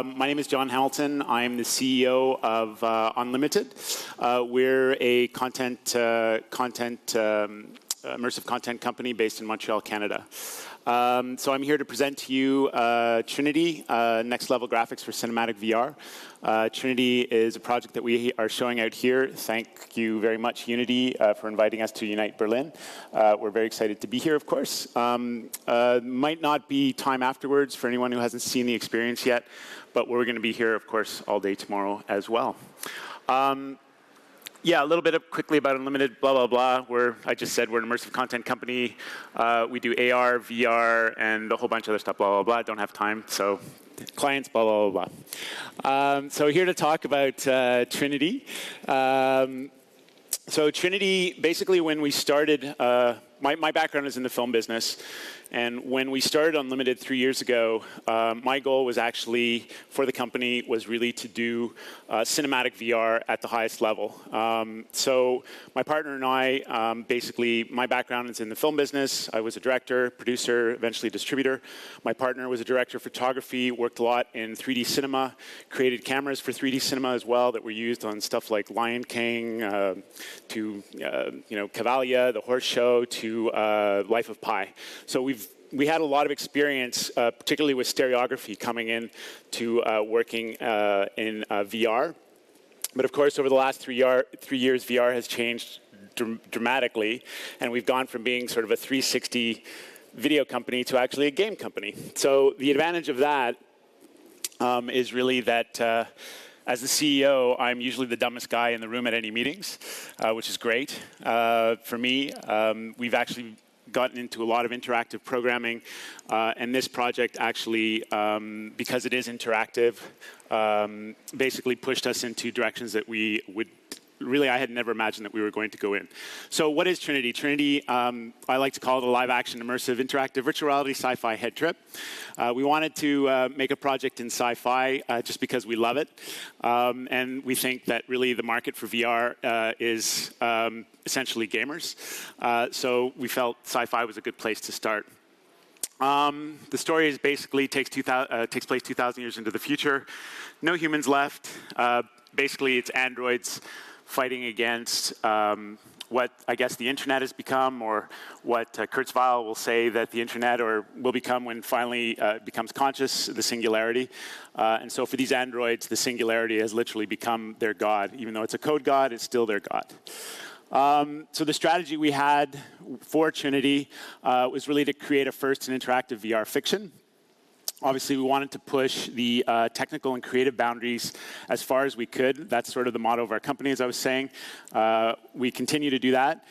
My name is John Hamilton. I'm the CEO of Unlimited. We're a immersive content company based in Montreal, Canada. So I'm here to present to you Trinity, next level graphics for cinematic VR. Trinity is a project that we are showing out here. Thank you very much, Unity, for inviting us to Unite Berlin. We're very excited to be here, of course. Might not be time afterwards for anyone who hasn't seen the experience yet, but we're going to be here, of course, all day tomorrow as well. Yeah, a little bit quickly about Unlimited, blah, blah, blah. I just said we're an immersive content company. We do AR, VR, and a whole bunch of other stuff, blah, blah, blah. Don't have time, so clients, blah, blah, blah, blah. So here to talk about Trinity. So Trinity, basically when we started, my background is in the film business. And when we started Unlimited 3 years ago, my goal was actually, for the company, was really to do cinematic VR at the highest level. So my partner and I, basically, my background is in the film business. I was a director, producer, eventually distributor. My partner was a director of photography, worked a lot in 3D cinema, created cameras for 3D cinema as well that were used on stuff like Lion King, to Cavalia, the horse show, to Life of Pi. So we had a lot of experience, particularly with stereography, coming in to working in VR. But of course, over the last 3 years, VR has changed dramatically, and we've gone from being sort of a 360 video company to actually a game company. So the advantage of that is really that as the CEO, I'm usually the dumbest guy in the room at any meetings, which is great for me. We've actually gotten into a lot of interactive programming, and this project actually, because it is interactive, basically pushed us into directions that we would really, I had never imagined that we were going to go in. So what is Trinity? Trinity, I like to call it a live-action, immersive, interactive, virtual reality, sci-fi head trip. We wanted to make a project in sci-fi just because we love it. And we think that really the market for VR is essentially gamers. So we felt sci-fi was a good place to start. The story is basically takes place 2,000 years into the future. No humans left. Basically, it's androids fighting against what I guess the internet has become, or what Kurzweil will say that the internet will become when finally it becomes conscious, the singularity. And so for these androids, the singularity has literally become their god. Even though it's a code god, it's still their god. So the strategy we had for Trinity was really to create a first and interactive VR fiction. Obviously, we wanted to push the technical and creative boundaries as far as we could. That's sort of the motto of our company, as I was saying. We continue to do that.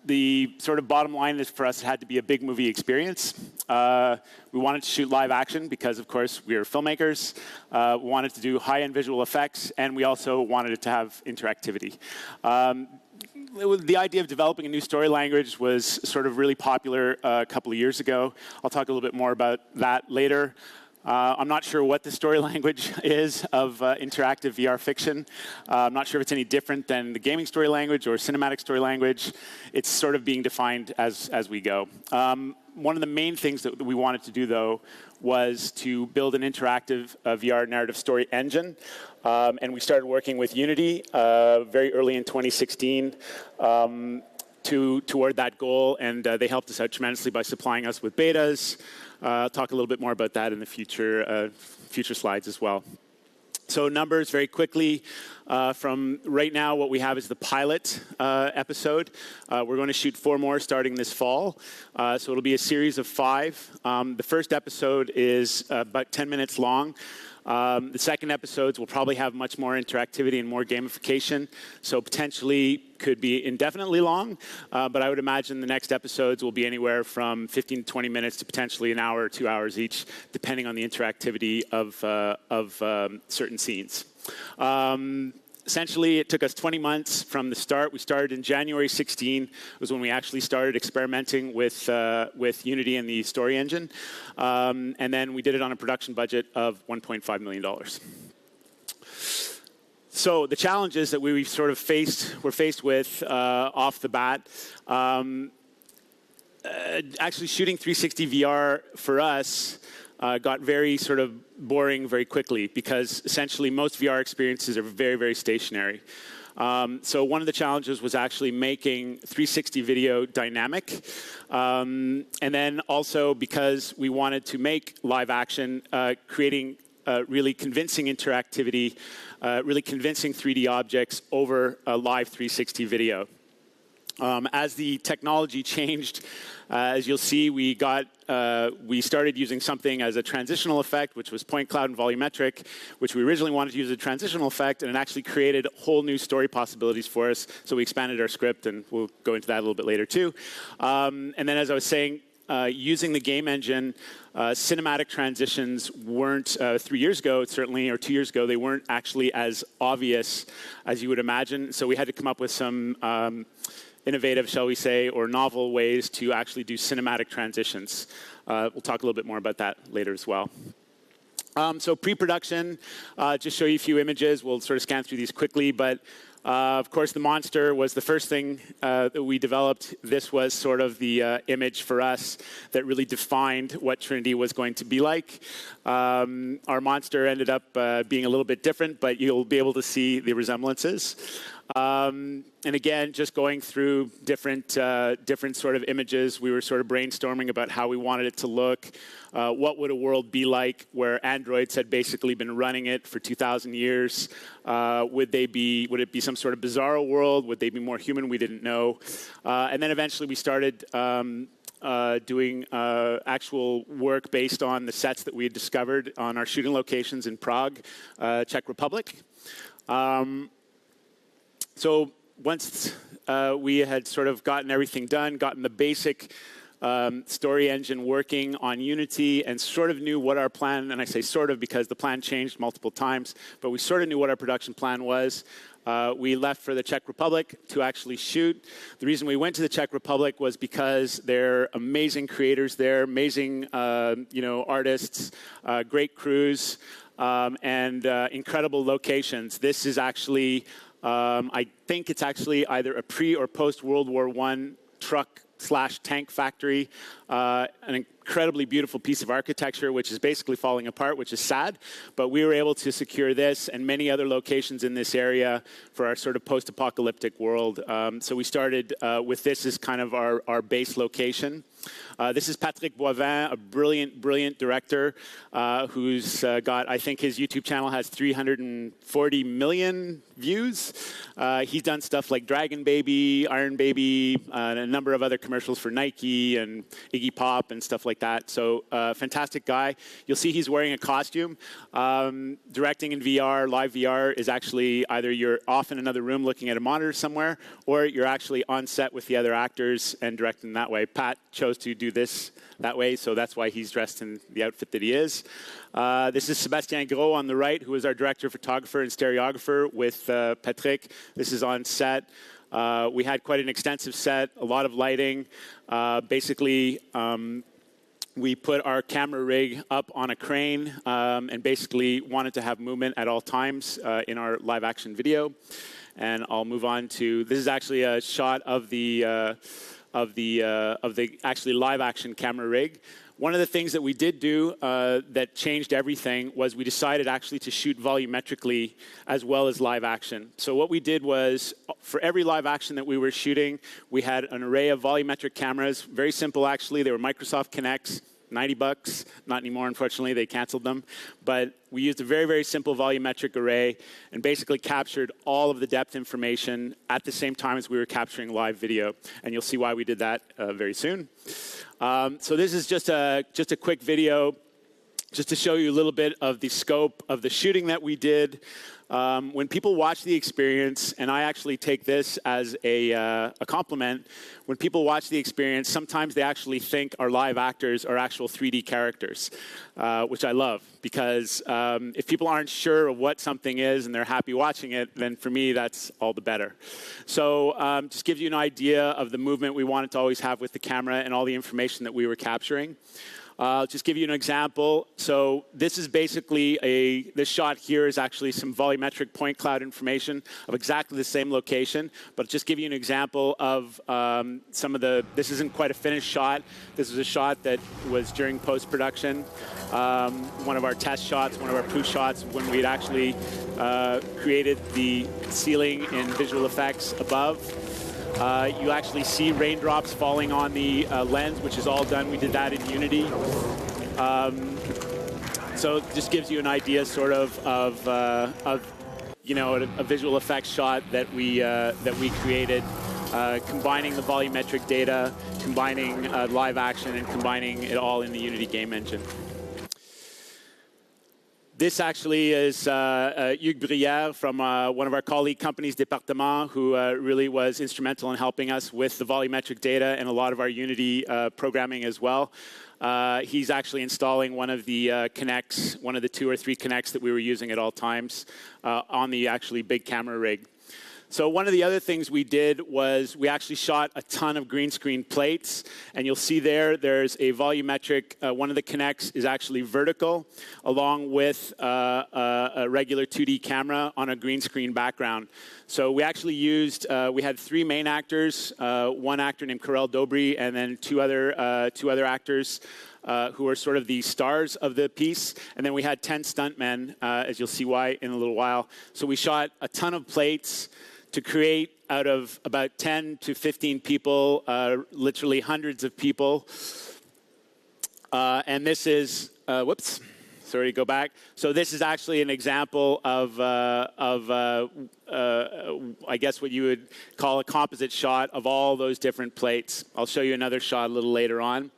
The sort of bottom line is for us, it had to be a big movie experience. We wanted to shoot live action because, of course, we are filmmakers. We wanted to do high-end visual effects, and we also wanted it to have interactivity. The idea of developing a new story language was sort of really popular a couple of years ago. I'll talk a little bit more about that later. I'm not sure what the story language is of interactive VR fiction. I'm not sure if it's any different than the gaming story language or cinematic story language. It's sort of being defined as we go. One of the main things that we wanted to do, though, was to build an interactive VR narrative story engine. And we started working with Unity very early in 2016 toward that goal. And they helped us out tremendously by supplying us with betas. I'll talk a little bit more about that in the future slides as well. So numbers very quickly. From right now, what we have is the pilot episode. We're going to shoot 4 more starting this fall. So it'll be a series of 5. The first episode is about 10 minutes long. The second episodes will probably have much more interactivity and more gamification, so potentially could be indefinitely long, but I would imagine the next episodes will be anywhere from 15 to 20 minutes to potentially an hour or 2 hours each, depending on the interactivity of certain scenes. Essentially, it took us 20 months from the start. We started in January 16, was when we actually started experimenting with Unity and the story engine. And then we did it on a production budget of $1.5 million. So the challenges that we sort of were faced with off the bat, actually shooting 360 VR for us got very sort of boring very quickly because essentially most VR experiences are very, very stationary. So one of the challenges was actually making 360 video dynamic. And then also because we wanted to make live action, creating really convincing interactivity, really convincing 3D objects over a live 360 video. As the technology changed, as you'll see, we started using something as a transitional effect, which was point cloud and volumetric, which we originally wanted to use as a transitional effect, and it actually created whole new story possibilities for us. So we expanded our script, and we'll go into that a little bit later too. And then, as I was saying, using the game engine, cinematic transitions weren't, 3 years ago certainly, or 2 years ago, they weren't actually as obvious as you would imagine. So we had to come up with some innovative, shall we say, or novel ways to actually do cinematic transitions. We'll talk a little bit more about that later as well. So pre-production, just show you a few images. We'll sort of scan through these quickly, but of course, the monster was the first thing that we developed. This was sort of the image for us that really defined what Trinity was going to be like. Our monster ended up being a little bit different, but you'll be able to see the resemblances. And again, just going through different sort of images, we were sort of brainstorming about how we wanted it to look. What would a world be like where androids had basically been running it for 2,000 years? Would it be some sort of bizarro world? Would they be more human? We didn't know. And then eventually we started doing actual work based on the sets that we had discovered on our shooting locations in Prague, Czech Republic. So once we had sort of gotten everything done, gotten the basic story engine working on Unity, and sort of knew what our plan, and I say sort of because the plan changed multiple times, but we sort of knew what our production plan was. We left for the Czech Republic to actually shoot. The reason we went to the Czech Republic was because they're amazing creators there, amazing artists, great crews, and incredible locations. This is actually I think it's actually either a pre- or post-World War I truck/tank factory, an incredibly beautiful piece of architecture, which is basically falling apart, which is sad. But we were able to secure this and many other locations in this area for our sort of post-apocalyptic world. So we started with this as kind of our base location. This is Patrick Boivin, a brilliant, brilliant director who's got, I think his YouTube channel has 340 million views. He's done stuff like Dragon Baby, Iron Baby, and a number of other commercials for Nike and Iggy Pop and stuff like that. So fantastic guy. You'll see he's wearing a costume. Directing in VR, live VR, is actually either you're off in another room looking at a monitor somewhere, or you're actually on set with the other actors and directing that way. Pat chose to do this that way, so that's why he's dressed in the outfit that he is. This is Sébastien Gros on the right, who is our director, photographer, and stereographer with Patrick. This is on set. We had quite an extensive set, a lot of lighting. Basically, we put our camera rig up on a crane and basically wanted to have movement at all times in our live action video. And I'll move on to, this is actually a shot of the actually live action camera rig. One of the things that we did do that changed everything was we decided actually to shoot volumetrically as well as live action. So what we did was, for every live action that we were shooting, we had an array of volumetric cameras. Very simple, actually. They were Microsoft Kinects, $90. Not anymore, unfortunately. They canceled them. But we used a very, very simple volumetric array and basically captured all of the depth information at the same time as we were capturing live video. And you'll see why we did that very soon. So this is just a quick video just to show you a little bit of the scope of the shooting that we did. When people watch the experience, and I actually take this as a compliment, when people watch the experience, sometimes they actually think our live actors are actual 3D characters, which I love, because if people aren't sure of what something is and they're happy watching it, then for me, that's all the better. So just gives you an idea of the movement we wanted to always have with the camera and all the information that we were capturing. I'll just give you an example. So this is basically this shot here is actually some volumetric point cloud information of exactly the same location, but just give you an example of this isn't quite a finished shot. This is a shot that was during post-production. One of our test shots, one of our proof shots, when we had actually created the ceiling in visual effects above. You actually see raindrops falling on the lens, which is all done. We did that in Unity. So it just gives you an idea, sort of a visual effects shot that we created, combining the volumetric data, combining live action, and combining it all in the Unity game engine. This actually is Hugues Brière from one of our colleague companies, Département, who really was instrumental in helping us with the volumetric data and a lot of our Unity programming as well. He's actually installing one of the Connects, one of the 2 or 3 Connects that we were using at all times on the actually big camera rig. So one of the other things we did was we actually shot a ton of green screen plates, and you'll see there's a volumetric, one of the Connects is actually vertical, along with a regular 2D camera on a green screen background. So we actually used, we had 3 main actors, one actor named Karel Dobry, and then two other actors who are sort of the stars of the piece. And then we had 10 stuntmen, as you'll see why in a little while. So we shot a ton of plates to create out of about 10 to 15 people, literally hundreds of people. And this is, whoops, sorry, go back. So this is actually an example of I guess what you would call a composite shot of all those different plates. I'll show you another shot a little later on.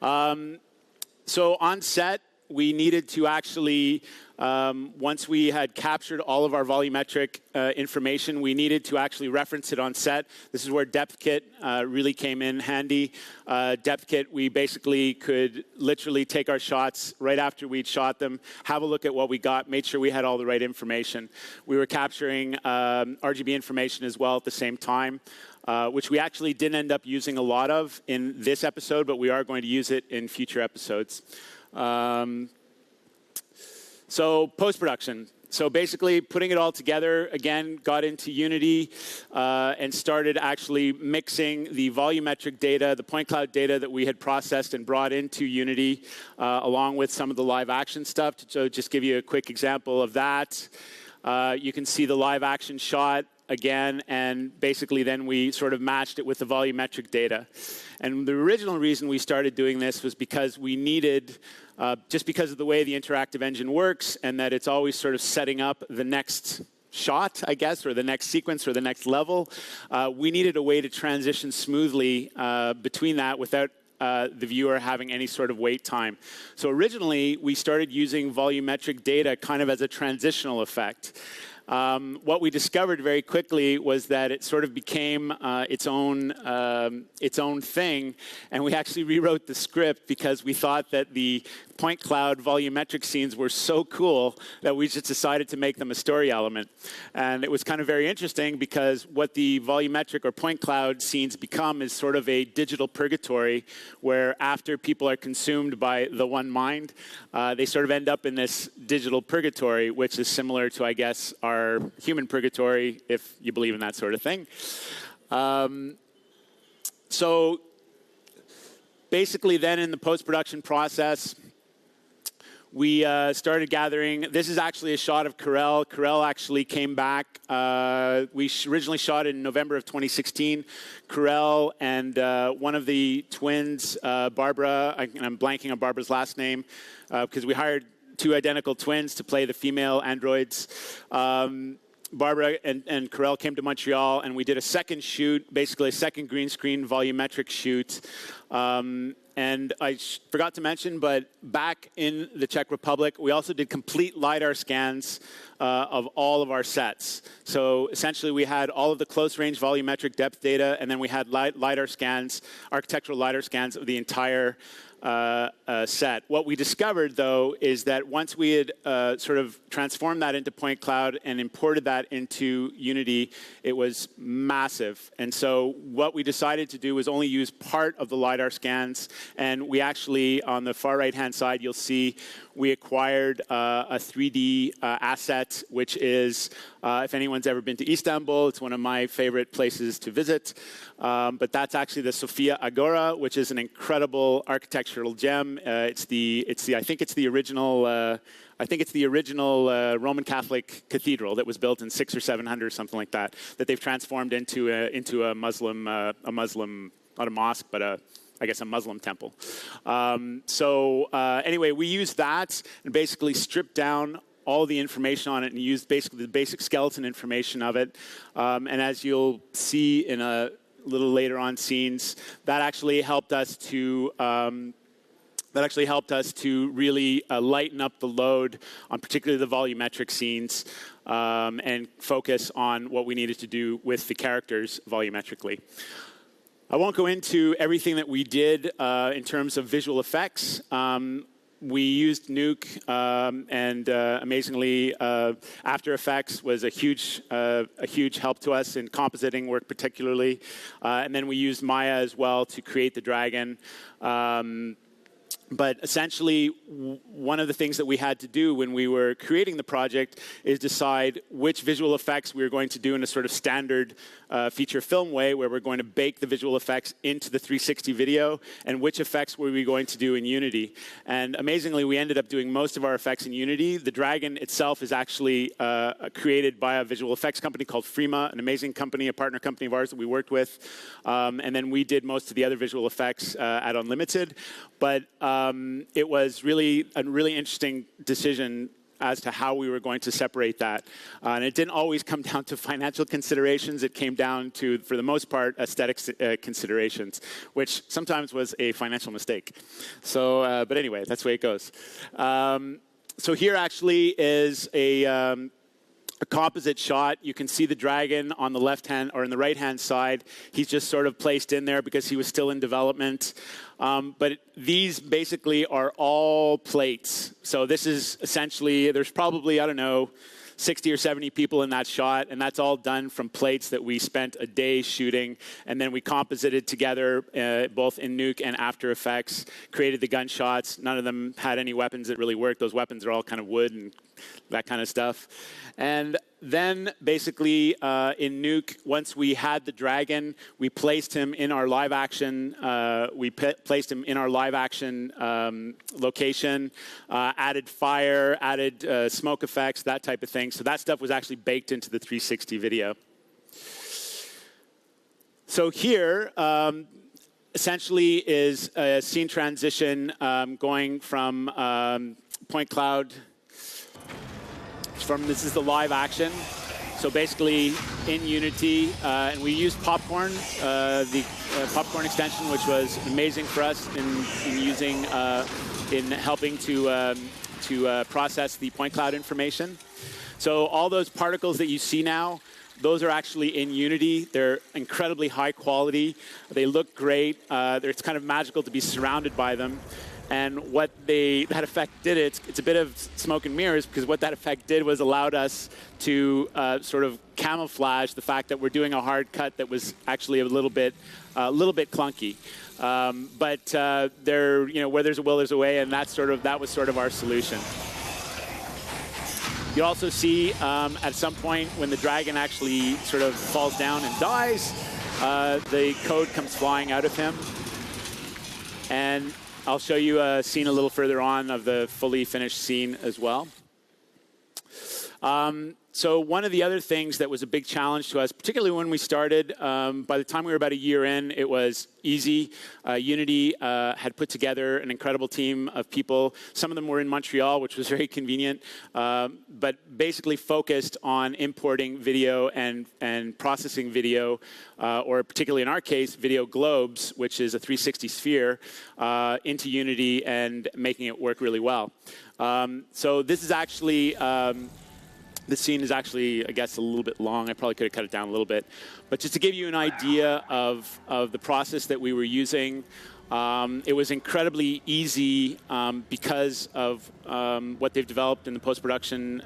So on set, we needed to actually, once we had captured all of our volumetric information, we needed to actually reference it on set. This is where Depth Kit really came in handy. Depth Kit, we basically could literally take our shots right after we'd shot them, have a look at what we got, made sure we had all the right information. We were capturing RGB information as well at the same time. Which we actually didn't end up using a lot of in this episode, but we are going to use it in future episodes. So post-production. So basically putting it all together, again, got into Unity and started actually mixing the volumetric data, the point cloud data that we had processed and brought into Unity, along with some of the live action stuff. So just give you a quick example of that. You can see the live action shot again, and basically then we sort of matched it with the volumetric data. And the original reason we started doing this was because we needed, just because of the way the interactive engine works, and that it's always sort of setting up the next shot, I guess, or the next sequence or the next level, we needed a way to transition smoothly between that without the viewer having any sort of wait time. So originally, we started using volumetric data kind of as a transitional effect. What we discovered very quickly was that it sort of became its own thing, and we actually rewrote the script because we thought that the point cloud volumetric scenes were so cool that we just decided to make them a story element. And it was kind of very interesting because what the volumetric or point cloud scenes become is sort of a digital purgatory where after people are consumed by the one mind, they sort of end up in this digital purgatory, which is similar to, I guess, our human purgatory, if you believe in that sort of thing. So basically then in the post-production process, we started gathering. This is actually a shot of Karel. Karel actually came back. We originally shot in November of 2016. Karel and one of the twins, Barbara, I'm blanking on Barbara's last name, because we hired 2 identical twins to play the female androids. Barbara and Karel came to Montreal, and we did a second shoot, basically a second green screen volumetric shoot. And I forgot to mention, but back in the Czech Republic, we also did complete LiDAR scans of all of our sets. So essentially, we had all of the close-range volumetric depth data, and then we had LiDAR scans, architectural LiDAR scans of the entire set. What we discovered, though, is that once we had sort of transformed that into point cloud and imported that into Unity, it was massive. And so what we decided to do was only use part of the LiDAR scans, and we actually, on the far right-hand side, you'll see we acquired a 3D asset, which is, if anyone's ever been to Istanbul, it's one of my favorite places to visit. But that's actually the Sofia Agora, which is an incredible architectural gem. I think it's the original Roman Catholic cathedral that was built in 600 or 700 or something like that. That they've transformed into a Muslim, not a mosque, but I guess a Muslim temple. Anyway, we used that and basically stripped down all the information on it and used basically the basic skeleton information of it. And as you'll see in a little later on scenes, that actually helped us to really lighten up the load on particularly the volumetric scenes and focus on what we needed to do with the characters volumetrically. I won't go into everything that we did in terms of visual effects. We used Nuke, and amazingly, After Effects was a huge help to us in compositing work particularly. And then we used Maya as well to create the dragon. But essentially, one of the things that we had to do when we were creating the project is decide which visual effects we were going to do in a sort of standard feature film way, where we're going to bake the visual effects into the 360 video, and which effects were we going to do in Unity. And amazingly, we ended up doing most of our effects in Unity. The dragon itself is actually created by a visual effects company called Frima, an amazing company, a partner company of ours that we worked with. And then we did most of the other visual effects at Unlimited. But it was really a really interesting decision as to how we were going to separate that. And it didn't always come down to financial considerations. It came down to, for the most part, aesthetic considerations, which sometimes was a financial mistake. So, but anyway, that's the way it goes. So here actually is a composite shot. You can see the dragon on the left-hand or on the right-hand side. He's just sort of placed in there because he was still in development. But these basically are all plates. So this is essentially, there's probably, 60 or 70 people in that shot, and that's all done from plates that we spent a day shooting, and then we composited together both in Nuke and After Effects, created the gunshots. None of them had any weapons that really worked. Those weapons are all kind of wood and that kind of stuff. And then basically in Nuke, once we had the dragon, we placed him in our live action. Location, added fire, added smoke effects, that type of thing. So that stuff was actually baked into the 360 video. So here, essentially, is a scene transition going from point cloud. This is the live action. So basically in Unity, and we used Popcorn, the Popcorn extension, which was amazing for us in helping to process the point cloud information. So all those particles that you see now, those are actually in Unity. They're incredibly high quality. They look great. It's kind of magical to be surrounded by them. And what that effect did, it's a bit of smoke and mirrors, because what that effect did was allowed us to sort of camouflage the fact that we're doing a hard cut that was actually a little bit clunky. But where there's a will, there's a way, and that was sort of our solution. You also see at some point when the dragon actually sort of falls down and dies, the code comes flying out of him. And I'll show you a scene a little further on of the fully finished scene as well. So one of the other things that was a big challenge to us, particularly when we started, by the time we were about a year in, it was easy. Unity had put together an incredible team of people. Some of them were in Montreal, which was very convenient, but basically focused on importing video and processing video, or particularly in our case, video globes, which is a 360 sphere, into Unity and making it work really well. So this is actually This scene is actually, I guess, a little bit long. I probably could have cut it down a little bit. But just to give you an idea of the process that we were using, it was incredibly easy because of what they've developed in the post-production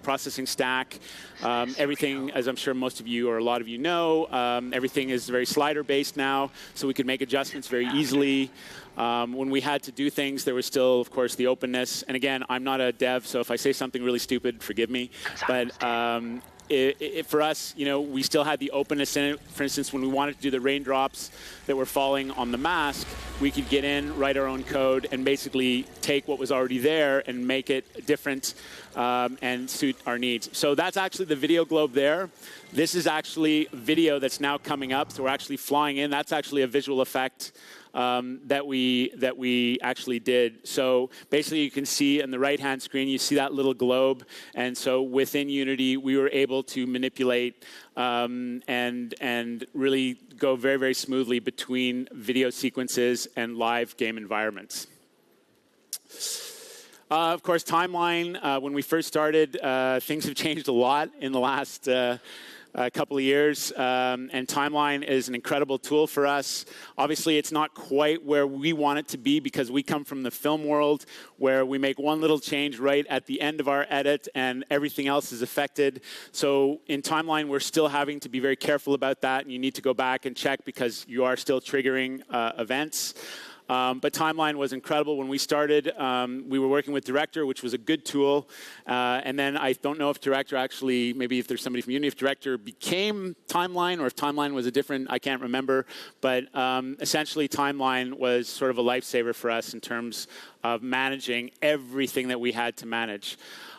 processing stack. Everything, as I'm sure most of you or a lot of you know, everything is very slider-based now, so we could make adjustments very easily. When we had to do things, there was still, of course, the openness. And again, I'm not a dev, so if I say something really stupid, forgive me. But for us, you know, we still had the openness in it. For instance, when we wanted to do the raindrops that were falling on the mask, we could get in, write our own code, and basically take what was already there and make it different and suit our needs. So that's actually the video globe there. This is actually video that's now coming up. So we're actually flying in. That's actually a visual effect that we actually did. So basically, you can see on the right-hand screen, you see that little globe. And so within Unity, we were able to manipulate and really go very, very smoothly between video sequences and live game environments. Of course, timeline. When we first started, things have changed a lot in the last couple of years, and Timeline is an incredible tool for us. Obviously, it's not quite where we want it to be because we come from the film world where we make one little change right at the end of our edit and everything else is affected. So in Timeline, we're still having to be very careful about that, and you need to go back and check because you are still triggering events. But Timeline was incredible. When we started, we were working with Director, which was a good tool. And then I don't know if Director actually, maybe if there's somebody from Unity, if Director became Timeline or if Timeline was a different, I can't remember. But essentially, Timeline was sort of a lifesaver for us in terms of managing everything that we had to manage.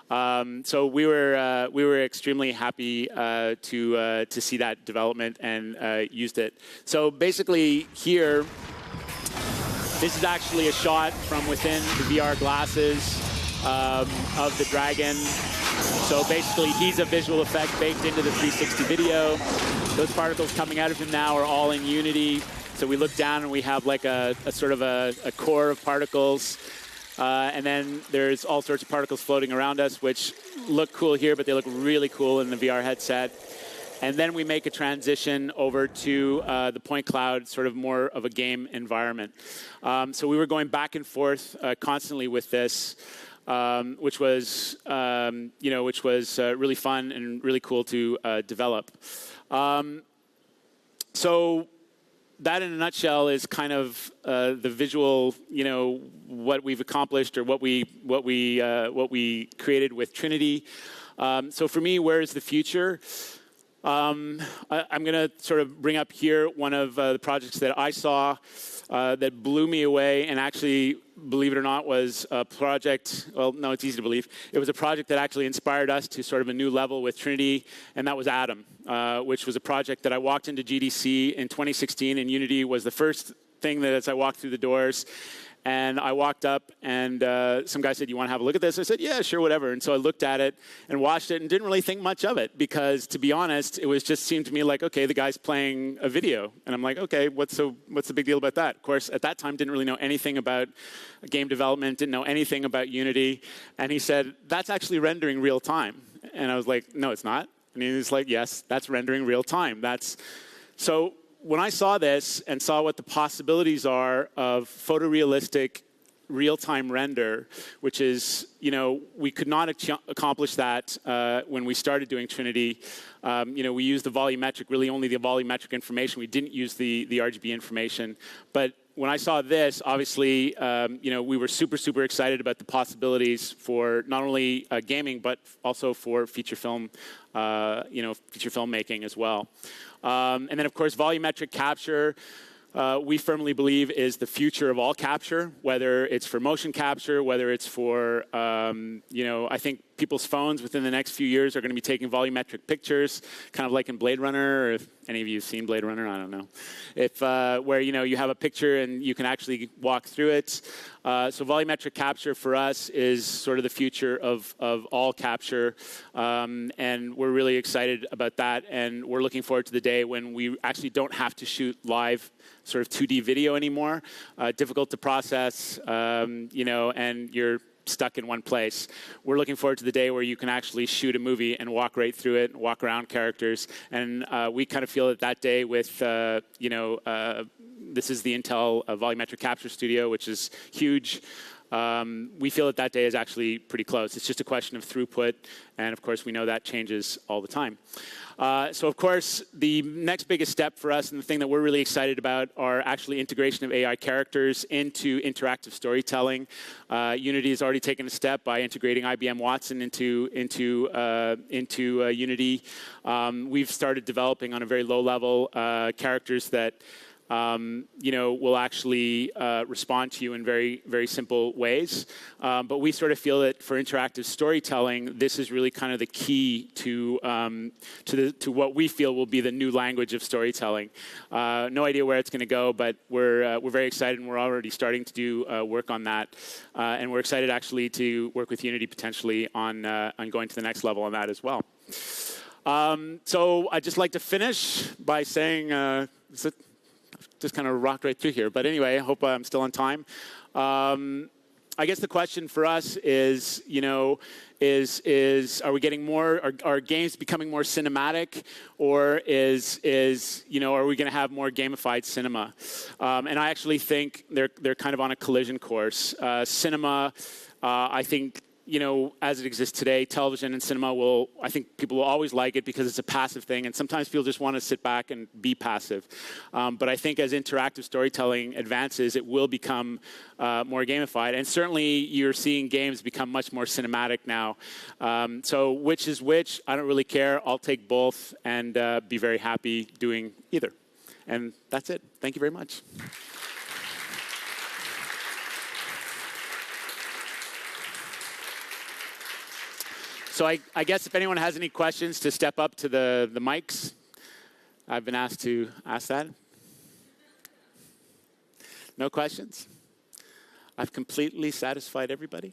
So we were extremely happy to see that development and used it. So basically here, this is actually a shot from within the VR glasses of the dragon. So basically, he's a visual effect baked into the 360 video. Those particles coming out of him now are all in Unity. So we look down and we have like a sort of a core of particles. And then there's all sorts of particles floating around us, which look cool here, but they look really cool in the VR headset. And then we make a transition over to the point cloud, sort of more of a game environment. So we were going back and forth constantly with this, which was, really fun and really cool to develop. So that, in a nutshell, is kind of the visual, what we've accomplished or what we created with Trinity. So for me, where is the future? I'm going to sort of bring up here one of the projects that I saw that blew me away, and actually, believe it or not, was a project, well, no, it's easy to believe. It was a project that actually inspired us to sort of a new level with Trinity, and that was Atom, which was a project that I walked into GDC in 2016, and Unity was the first thing that as I walked through the doors. And I walked up, and some guy said, "You want to have a look at this?" I said, "Yeah, sure, whatever." And so I looked at it and watched it and didn't really think much of it because, to be honest, it was just seemed to me like, okay, the guy's playing a video. And I'm like, okay, what's the big deal about that? Of course, at that time, didn't really know anything about game development, didn't know anything about Unity. And he said, "That's actually rendering real time." And I was like, "No, it's not." And he was like, "Yes, that's rendering real time." So when I saw this and saw what the possibilities are of photorealistic real-time render, which is, we could not accomplish that when we started doing Trinity. We used the volumetric, really only the volumetric information. We didn't use the RGB information. But when I saw this, obviously, we were super, super excited about the possibilities for not only gaming, but also for feature film, feature filmmaking as well. And then, of course, volumetric capture, we firmly believe is the future of all capture, whether it's for motion capture, whether it's for, I think people's phones within the next few years are going to be taking volumetric pictures, kind of like in Blade Runner, or if any of you have seen Blade Runner, I don't know. Where, you have a picture and you can actually walk through it. So volumetric capture for us is sort of the future of all capture. And we're really excited about that. And we're looking forward to the day when we actually don't have to shoot live sort of 2D video anymore. Difficult to process, and you're stuck in one place. We're looking forward to the day where you can actually shoot a movie and walk right through it, and walk around characters. And we kind of feel that day with, this is the Intel Volumetric Capture studio, which is huge. We feel that day is actually pretty close. It's just a question of throughput, and of course we know that changes all the time. So of course, the next biggest step for us, and the thing that we're really excited about, are actually integration of AI characters into interactive storytelling. Unity has already taken a step by integrating IBM Watson into Unity. We've started developing on a very low level characters that will actually respond to you in very, very simple ways. But we sort of feel that for interactive storytelling, this is really kind of the key to what we feel will be the new language of storytelling. No idea where it's going to go, but we're very excited, and we're already starting to do work on that. And we're excited actually to work with Unity potentially on going to the next level on that as well. So I'd just like to finish by saying, just kind of rocked right through here. But anyway, I hope I'm still on time. I guess the question for us is, are we getting more, are games becoming more cinematic, or are we going to have more gamified cinema? And I actually think they're kind of on a collision course. Cinema, I think, as it exists today, television and cinema I think people will always like it because it's a passive thing, and sometimes people just want to sit back and be passive. But I think as interactive storytelling advances, it will become more gamified, and certainly you're seeing games become much more cinematic now. So which is which, I don't really care. I'll take both and be very happy doing either. And that's it. Thank you very much. So I guess if anyone has any questions, to step up to the mics. I've been asked to ask that. No questions? I've completely satisfied everybody.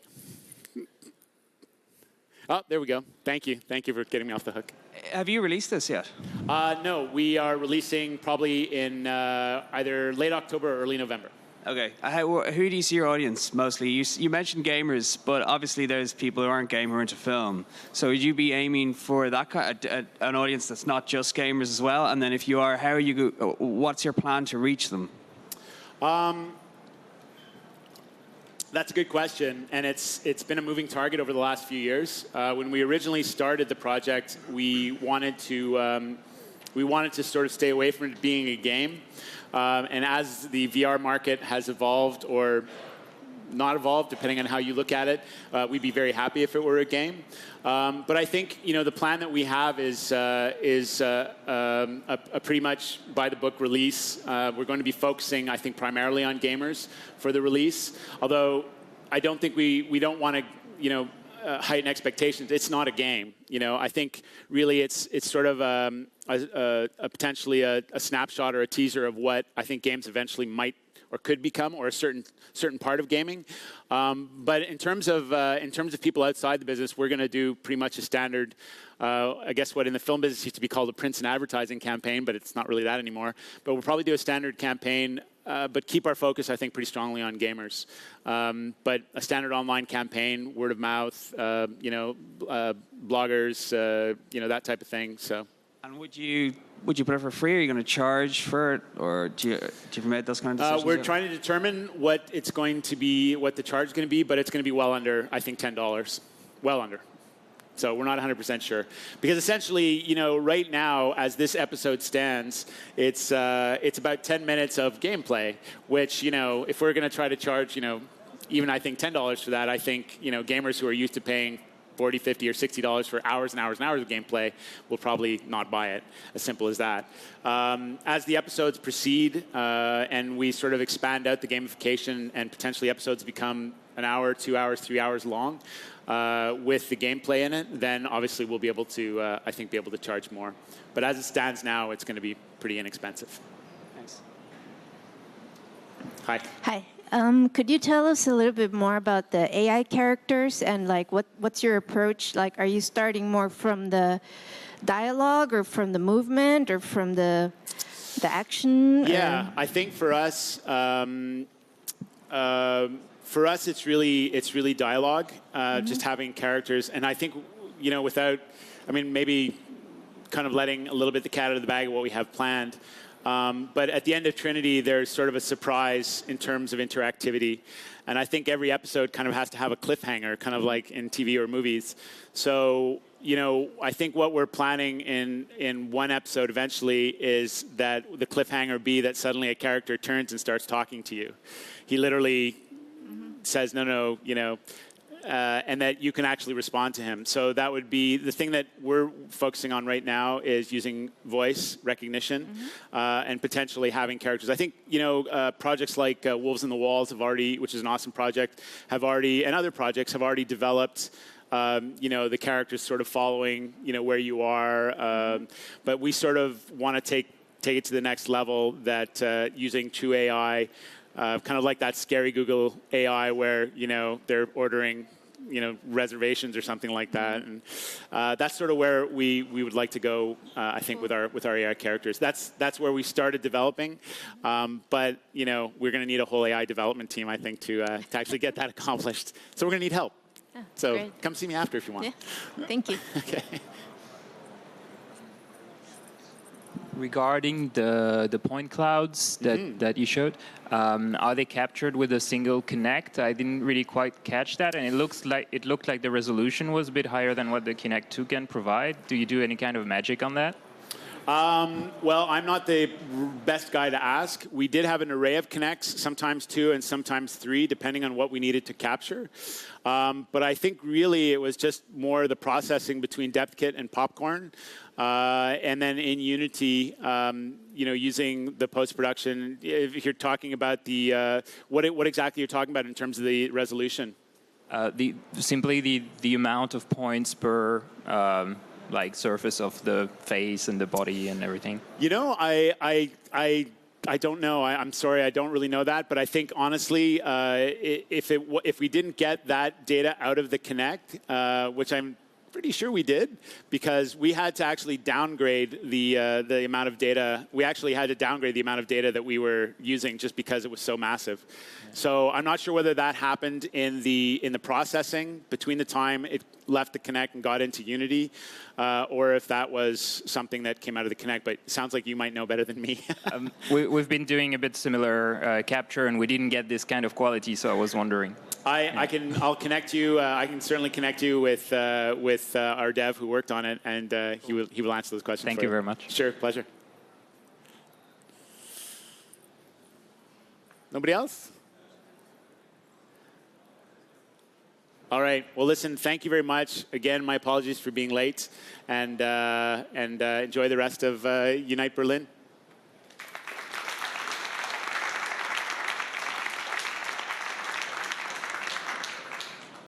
Oh, there we go. Thank you. Thank you for getting me off the hook. Have you released this yet? No, we are releasing probably in either late October or early November. Okay. Who do you see your audience mostly? You mentioned gamers, but obviously there's people who aren't gamer into film. So would you be aiming for that an audience that's not just gamers as well? And then if you are, what's your plan to reach them? That's a good question, and it's been a moving target over the last few years. When we originally started the project, we wanted to sort of stay away from it being a game. And as the VR market has evolved or not evolved, depending on how you look at it, we'd be very happy if it were a game. But I think the plan that we have is a pretty much by-the-book release. We're going to be focusing, I think, primarily on gamers for the release. Although I don't think we don't want to heighten expectations. It's not a game. I think really it's sort of potentially a snapshot or a teaser of what I think games eventually might or could become, or a certain part of gaming. But in terms of people outside the business, we're going to do pretty much a standard, I guess what in the film business used to be called a print and advertising campaign, but it's not really that anymore. But we'll probably do a standard campaign, but keep our focus, I think, pretty strongly on gamers. But a standard online campaign, word of mouth, bloggers, that type of thing. So. And would you put it for free? Are you going to charge for it, or do you make those kind of decisions? We're trying to determine what it's going to be, what the charge is going to be, but it's going to be well under, I think, $10. Well under. So we're not 100% sure, because essentially, right now, as this episode stands, it's about 10 minutes of gameplay, which if we're going to try to charge, even I think $10 for that, I think gamers who are used to paying $40, $50, or $60 for hours and hours and hours of gameplay will probably not buy it. As simple as that. As the episodes proceed and we sort of expand out the gamification and potentially episodes become an hour, 2 hours, 3 hours long with the gameplay in it, then obviously we'll be able to, I think, be able to charge more. But as it stands now, it's going to be pretty inexpensive. Thanks. Hi. Hi. Could you tell us a little bit more about the AI characters and what's your approach? Like, are you starting more from the dialogue or from the movement or from the action? Yeah, I think for us, For us, it's really dialogue, just having characters. And I think, without, maybe kind of letting a little bit the cat out of the bag of what we have planned. But at the end of Trinity, there's sort of a surprise in terms of interactivity. And I think every episode kind of has to have a cliffhanger, kind of like in TV or movies. So, I think what we're planning in one episode eventually is that the cliffhanger be that suddenly a character turns and starts talking to you. He literally says, no, and that you can actually respond to him. So that would be the thing that we're focusing on right now is using voice recognition and potentially having characters. I think, projects like Wolves in the Walls have already, which is an awesome project, and other projects have already developed the characters sort of following, where you are. But we sort of want to take it to the next level that using true AI, kind of like that scary Google AI where, they're ordering, reservations or something like that. And that's sort of where we would like to go, I think, with our AI characters. That's where we started developing. But, we're going to need a whole AI development team, I think, to actually get that accomplished. So we're going to need help. Oh, so great. come see me after if you want. Yeah. Thank you. Okay. Regarding the point clouds that you showed, are they captured with a single Kinect? I didn't really quite catch that, and it looked like the resolution was a bit higher than what the Kinect 2 can provide. Do you do any kind of magic on that? Well, I'm not the best guy to ask. We did have an array of Kinects, sometimes 2 and sometimes 3, depending on what we needed to capture. But I think really it was just more the processing between DepthKit and Popcorn. And then in Unity, using the post-production, if you're talking about the, what exactly you're talking about in terms of the resolution? Simply the amount of points per surface of the face and the body and everything. I don't know. I'm sorry, I don't really know that. But I think honestly, if we didn't get that data out of the Kinect, which I'm pretty sure we did, because we had to actually downgrade the amount of data. We actually had to downgrade the amount of data that we were using just because it was so massive. Yeah. So I'm not sure whether that happened in the processing between the time it left the Kinect and got into Unity, or if that was something that came out of the Kinect. But it sounds like you might know better than me. We've been doing a bit similar capture, and we didn't get this kind of quality, so I was wondering. I'll connect you. I can certainly connect you with our dev who worked on it, and he will answer those questions. Thank you very much. Sure, pleasure. Nobody else? All right. Well, listen. Thank you very much. Again, my apologies for being late, and enjoy the rest of Unite Berlin.